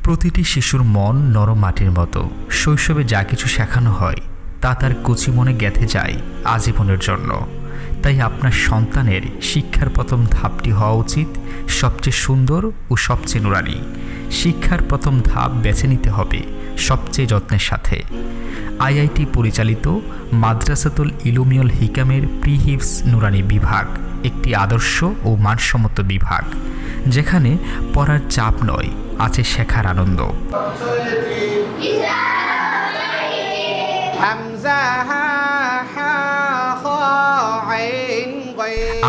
প্রতিটি শিশুর মন নরম মাটির মতো। শৈশবে যা কিছু শেখানো হয় তা তার কচি মনে গেঁথে যায় আজীবনের জন্য। তাই আপনার সন্তানের শিক্ষার প্রথম ধাপটি হওয়া উচিত সবচেয়ে সুন্দর ও সবচেয়ে নুরানি। শিক্ষার প্রথম ধাপ বেছে নিতে হবে সবচেয়ে যত্নের সাথে। আইআইটি পরিচালিত মাদ্রাসাতুল ইলুমিয়াল হিকামের প্রি হিফজ নুরানি বিভাগ একটি আদর্শ ও মানসম্মত বিভাগ, যেখানে পড়ার চাপ নয়, আছে শেখার আনন্দ।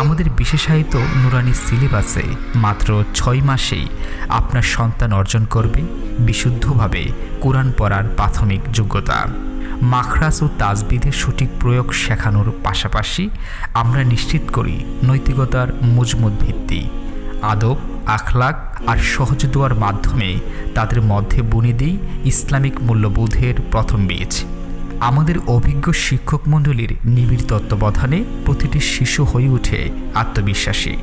আমাদের বিশেষায়িত নুরানি সিলেবাসে মাত্র 6 মাসেই আপনার সন্তান অর্জন করবে বিশুদ্ধভাবে কোরআন পড়ার প্রাথমিক যোগ্যতা। মাখরাজ ও তাজবিদের সঠিক প্রয়োগ শেখানোর পাশাপাশি আমরা নিশ্চিত করি নৈতিকতার মজবুত ভিত্তি। আদব, আখলাক আর সহজ দোয়ার মাধ্যমে তাদের মধ্যে বুনে দিই ইসলামিক মূল্যবোধের প্রথম বীজ। আমাদের অভিজ্ঞ শিক্ষক মণ্ডলীর নিবিড় তত্ত্বাবধানে প্রতিটি শিশু হয়ে ওঠে আত্মবিশ্বাসী।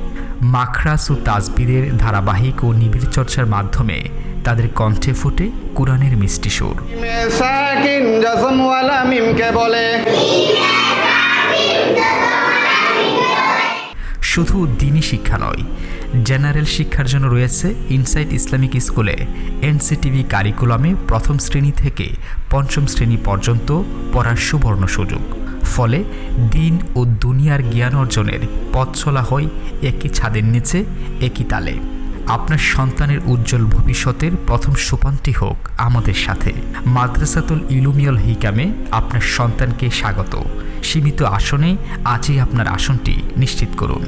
মাখরাজ ও তাজবিদের ধারাবাহিক ও নিবিড় চর্চার মাধ্যমে তাদের কণ্ঠে ফোটে কোরআনের মিষ্টি সুর। শুধু দ্বীনি শিক্ষা নয়, জেনারেল শিক্ষার জন্য রয়েছে ইনসাইট ইসলামিক স্কুলে এনসিটিভি কারিকুলামে প্রথম শ্রেণী থেকে পঞ্চম শ্রেণী পর্যন্ত পড়ার সুবর্ণ সুযোগ। ফলে দিন ও দুনিয়ার জ্ঞান অর্জনের পথ চলা হয় একই ছাদের নিচে, একই তালে। আপনার সন্তানের উজ্জ্বল ভবিষ্যতের প্রথম সোপানটি হোক আমাদের সাথে। মাদ্রাসাতুল ইলুমিয়াল হিকামে আপনার সন্তানকে স্বাগত। সীমিত আসনে আজই আপনার আসনটি নিশ্চিত করুন।